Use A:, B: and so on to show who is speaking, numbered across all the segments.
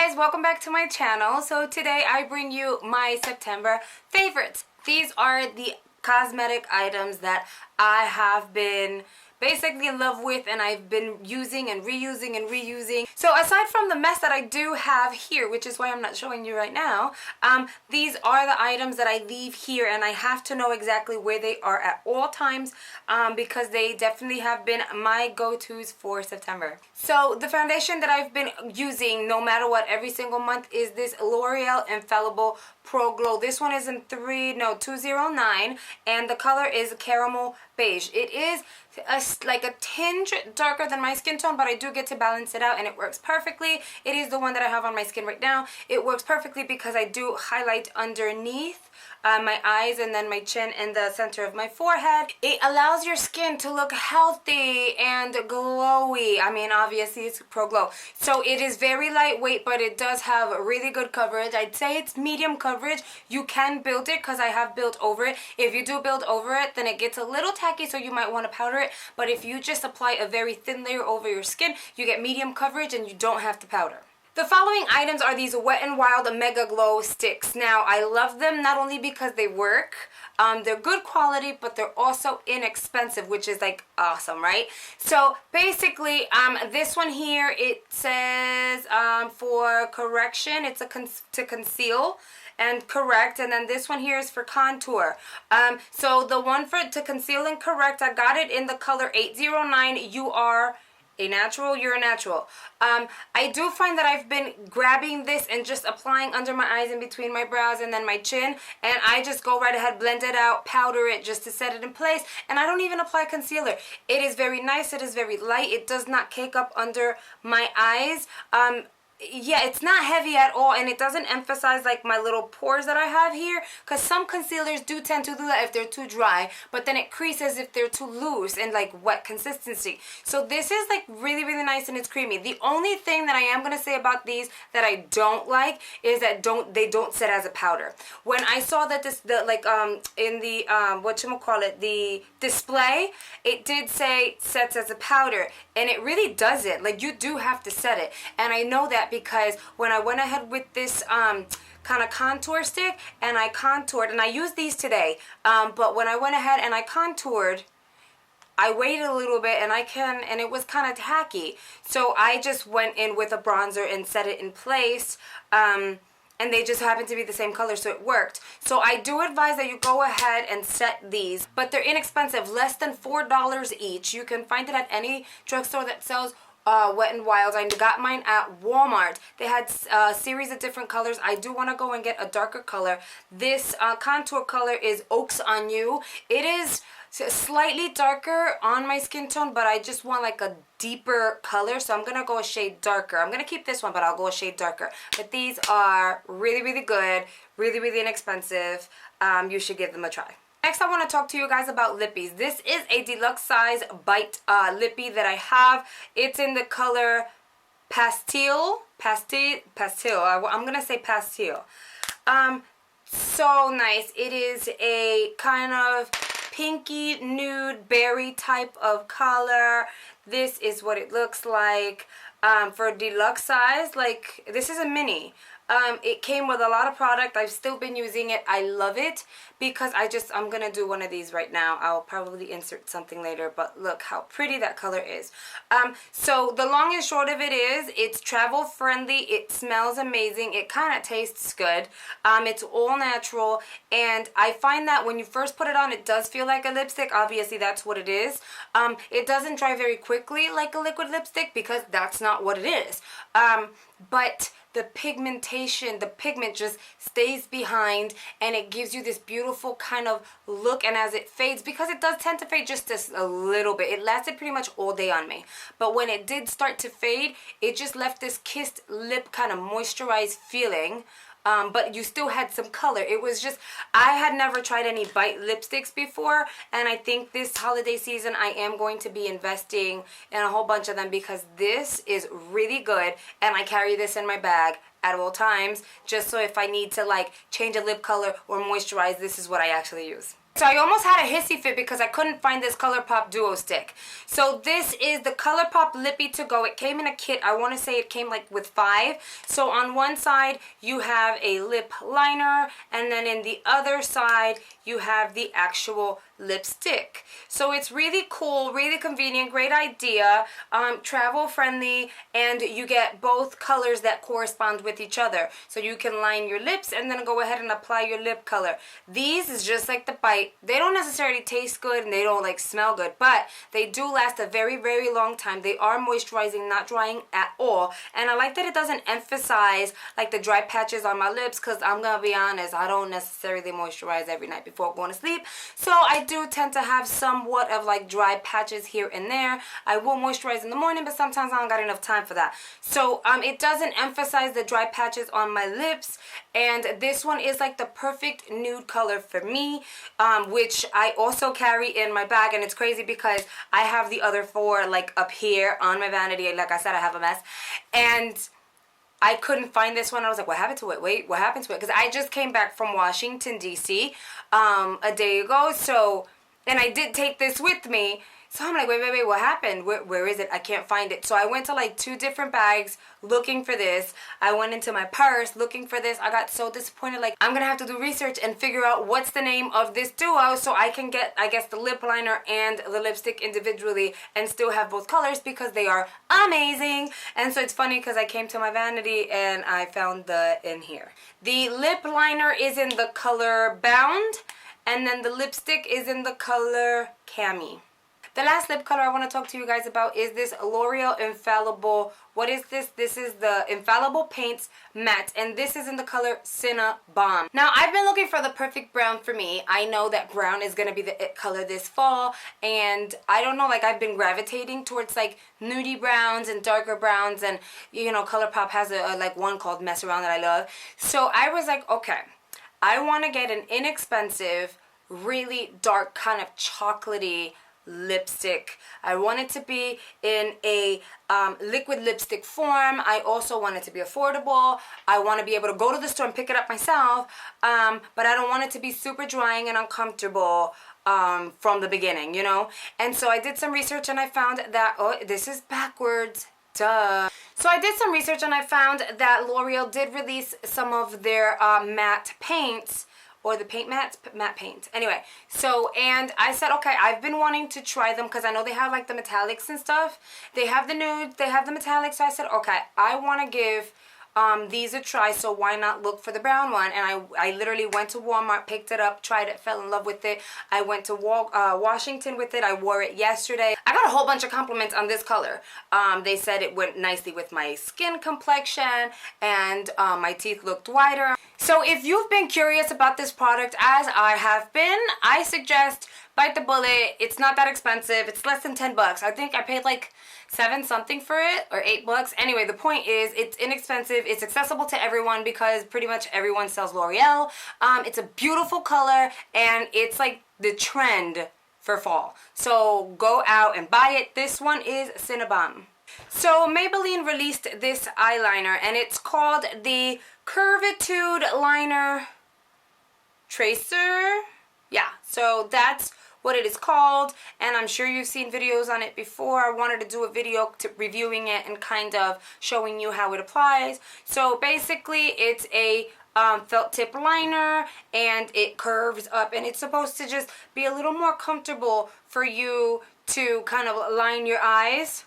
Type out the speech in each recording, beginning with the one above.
A: guys, welcome back to my channel. So today I bring you my September favorites. These are the cosmetic items that I have been basically in love with and I've been using and reusing. So aside from the mess that I do have here, which is why I'm not showing you right now, these are the items that I leave here and I have to know exactly where they are at all times because they definitely have been my go-tos for September. So the foundation that I've been using no matter what every single month is this L'Oreal Infallible Pro Glow. This one is in 209 and the color is caramel beige. It is like a tinge darker than my skin tone, but I do get to balance it out and it works perfectly. It is the one that I have on my skin right now. It works perfectly because I do highlight underneath my eyes and then my chin and the center of my forehead. It allows your skin to look healthy and glowy. I mean, obviously it's Pro Glow. So it is very lightweight, but it does have really good coverage. I'd say it's medium coverage. You can build it because I have built over it. If you do build over it, then it gets a little tacky, so you might want to powder it. But if you just apply a very thin layer over your skin, you get medium coverage and you don't have to powder. The following items are these Wet n Wild Mega Glow Sticks. Now, I love them not only because they work, they're good quality, but they're also inexpensive, which is like awesome, right? So basically, this one here, it says for correction, it's to conceal and correct, and then this one here is for contour. So the one to conceal and correct, I got it in the color 809. You are a natural, you're a natural. I do find that I've been grabbing this and just applying under my eyes and between my brows and then my chin, and I just go right ahead, blend it out, powder it just to set it in place, and I don't even apply concealer. It is very nice, it is very light, it does not cake up under my eyes. Yeah, it's not heavy at all, and it doesn't emphasize like my little pores that I have here, because some concealers do tend to do that if they're too dry, but then it creases if they're too loose and like wet consistency. So this is like really nice and it's creamy. The only thing that I am going to say about these that I don't like is that they don't set as a powder. When I saw that in the whatchamacallit, the display, it did say sets as a powder, and it really doesn't. Like, you do have to set it, and I know that because when I went ahead with this kind of contour stick and I contoured, and I used these today, but when I went ahead and I contoured, I waited a little bit and it was kind of tacky, so I just went in with a bronzer and set it in place, and they just happened to be the same color, so it worked. So I do advise that you go ahead and set these, but they're inexpensive, less than $4 each. You can find it at any drugstore that sells Wet n Wild. I got mine at Walmart. They had a series of different colors. I do want to go and get a darker color. This contour color is Oaks on You. It is slightly darker on my skin tone, but I just want like a deeper color, so I'm gonna go a shade darker. I'm gonna keep this one, but I'll go a shade darker. But these are really good, really inexpensive. You should give them a try. Next, I want to talk to you guys about lippies. This is a deluxe size Bite lippy that I have. It's in the color pastel. I'm gonna say pastel. So nice. It is a kind of pinky nude berry type of color. This is what it looks like for deluxe size. Like, this is a mini. It came with a lot of product. I've still been using it. I love it because I'm gonna do one of these right now. I'll probably insert something later, but look how pretty that color is. So the long and short of it is, it's travel friendly, it smells amazing, it kind of tastes good, it's all natural, and I find that when you first put it on, it does feel like a lipstick. Obviously that's what it is. It doesn't dry very quickly like a liquid lipstick because that's not what it is. But the pigmentation, the pigment just stays behind, and it gives you this beautiful kind of look. And as it fades, because it does tend to fade just a little bit, it lasted pretty much all day on me, but when it did start to fade, it just left this kissed lip kind of moisturized feeling. But you still had some color. It was just, I had never tried any Bite lipsticks before, and I think this holiday season I am going to be investing in a whole bunch of them because this is really good, and I carry this in my bag at all times just so if I need to like change a lip color or moisturize, this is what I actually use. So I almost had a hissy fit because I couldn't find this ColourPop Duo Stick. So this is the ColourPop Lippy To Go. It came in a kit. I want to say it came like with 5. So on one side you have a lip liner, and then in the other side you have the actual lipstick. So it's really cool, really convenient, great idea, travel friendly, and you get both colors that correspond with each other. So you can line your lips and then go ahead and apply your lip color. These is just like the Bite. They don't necessarily taste good and they don't like smell good, but they do last a very, very long time. They are moisturizing, not drying at all. And I like that it doesn't emphasize like the dry patches on my lips, because I'm gonna be honest, I don't necessarily moisturize every night before going to sleep. So I do tend to have somewhat of like dry patches here and there. I will moisturize in the morning, but sometimes I don't got enough time for that. So it doesn't emphasize the dry patches on my lips, and this one is like the perfect nude color for me, which I also carry in my bag. And it's crazy because I have the other 4 like up here on my vanity. Like I said, I have a mess, and I couldn't find this one. I was like, what happened to it? Wait, what happened to it? Because I just came back from Washington, D.C. A day ago. So, and I did take this with me. So I'm like, wait, what happened? Where is it? I can't find it. So I went to like 2 different bags looking for this. I went into my purse looking for this. I got so disappointed. Like, I'm going to have to do research and figure out what's the name of this duo so I can get, I guess, the lip liner and the lipstick individually and still have both colors, because they are amazing. And so it's funny because I came to my vanity and I found the in here. The lip liner is in the color Bound, and then the lipstick is in the color Cami. The last lip color I want to talk to you guys about is this L'Oreal Infallible. What is this? This is the Infallible Paints Matte, and this is in the color Cinna-bomb. Now, I've been looking for the perfect brown for me. I know that brown is going to be the it color this fall, and I don't know, like I've been gravitating towards like nudie browns and darker browns, and you know, ColourPop has a like one called Mess Around that I love. So I was like, okay, I want to get an inexpensive, really dark, kind of chocolatey lipstick. I want it to be in a liquid lipstick form. I also want it to be affordable. I want to be able to go to the store and pick it up myself, but I don't want it to be super drying and uncomfortable from the beginning, you know. And so I did some research and I found that, oh, this is backwards, duh. So I did some research and I found that L'Oreal did release some of their matte paints, or the paint matte paint. Anyway, so, and I said, okay, I've been wanting to try them because I know they have like the metallics and stuff. They have the nude, they have the metallics. So I said, okay, I want to give these a try, so why not look for the brown one? And I literally went to Walmart, picked it up, tried it, fell in love with it. I went to Washington with it. I wore it yesterday. I got a whole bunch of compliments on this color. They said it went nicely with my skin complexion, and my teeth looked whiter. So if you've been curious about this product, as I have been, I suggest bite the bullet. It's not that expensive. It's less than 10 bucks. I think I paid like 7 something for it, or 8 bucks. Anyway, the point is it's inexpensive. It's accessible to everyone because pretty much everyone sells L'Oreal. It's a beautiful color, and it's like the trend for fall. So go out and buy it. This one is Cinna-bomb. So Maybelline released this eyeliner, and it's called the Curvitude Liner Tracer. Yeah, so that's what it is called, and I'm sure you've seen videos on it before. I wanted to do a video reviewing it and kind of showing you how it applies. So basically it's a felt tip liner, and it curves up, and it's supposed to just be a little more comfortable for you to kind of line your eyes.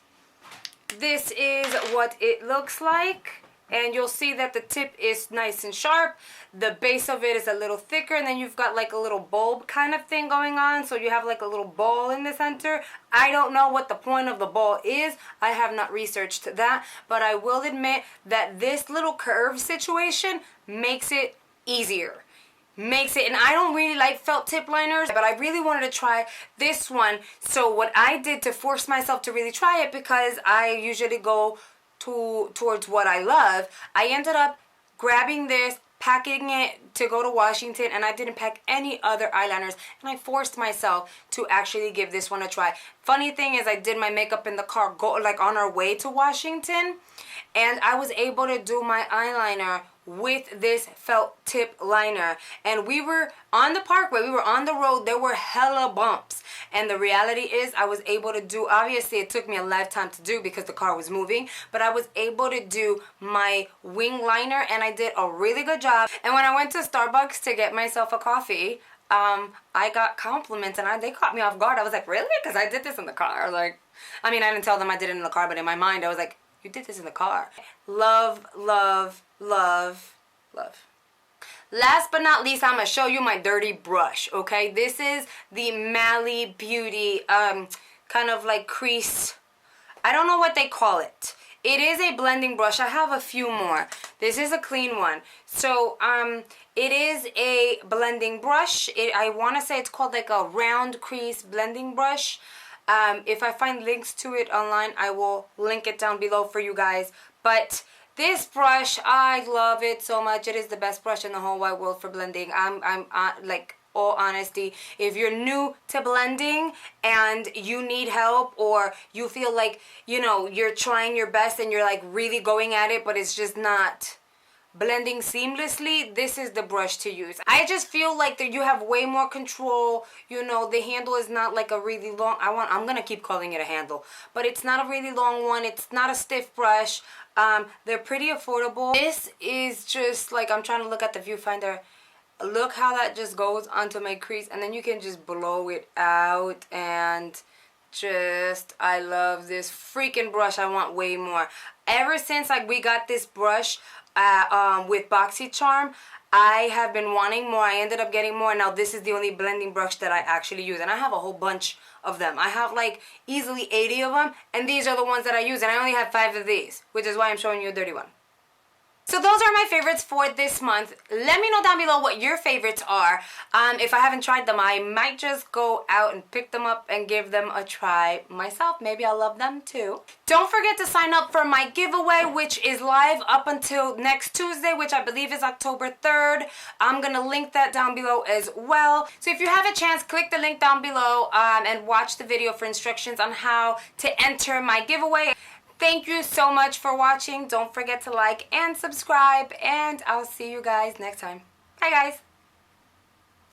A: This is what it looks like, and you'll see that the tip is nice and sharp. The base of it is a little thicker, and then you've got like a little bulb kind of thing going on, so you have like a little ball in the center. I don't know what the point of the ball is. I have not researched that, but I will admit that this little curve situation makes it easier. Makes it, and I don't really like felt tip liners, but I really wanted to try this one. So what I did to force myself to really try it, because I usually go towards what I love, I ended up grabbing this, packing it to go to Washington, and I didn't pack any other eyeliners, and I forced myself to actually give this one a try. Funny thing is, I did my makeup in the car, like on our way to Washington, and I was able to do my eyeliner with this felt tip liner. And we were on the parkway, we were on the road, there were hella bumps. And the reality is I was able to do, obviously it took me a lifetime to do because the car was moving, but I was able to do my wing liner and I did a really good job. And when I went to Starbucks to get myself a coffee, I got compliments and they caught me off guard. I was like, really? Because I did this in the car. Like, I mean, I didn't tell them I did it in the car, but in my mind I was like, you did this in the car. Love, love, love, love. Last but not least, I'm going to show you my dirty brush, okay? This is the Mally Beauty, kind of like crease. I don't know what they call it. It is a blending brush. I have a few more. This is a clean one. So, it is a blending brush. I want to say it's called like a round crease blending brush. If I find links to it online, I will link it down below for you guys. But this brush, I love it so much. It is the best brush in the whole wide world for blending. I'm like, all honesty, if you're new to blending and you need help, or you feel like, you know, you're trying your best and you're like really going at it, but it's just not blending seamlessly, this is the brush to use. I just feel like that you have way more control. You know, the handle is not like a really long, I'm gonna keep calling it a handle, but it's not a really long one. It's not a stiff brush. They're pretty affordable. This is just like, I'm trying to look at the viewfinder. Look how that just goes onto my crease, and then you can just blow it out. And just, I love this freaking brush. I want way more. Ever since like we got this brush with BoxyCharm, I have been wanting more. I ended up getting more. Now this is the only blending brush that I actually use, and I have a whole bunch of them. I have like easily 80 of them, and these are the ones that I use, and I only have 5 of these, which is why I'm showing you a dirty one. So those are my favorites for this month. Let me know down below what your favorites are. If I haven't tried them, I might just go out and pick them up and give them a try myself. Maybe I'll love them too. Don't forget to sign up for my giveaway, which is live up until next Tuesday, which I believe is October 3rd. I'm going to link that down below as well. So if you have a chance, click the link down below and watch the video for instructions on how to enter my giveaway. Thank you so much for watching. Don't forget to like and subscribe, and I'll see you guys next time. Bye guys.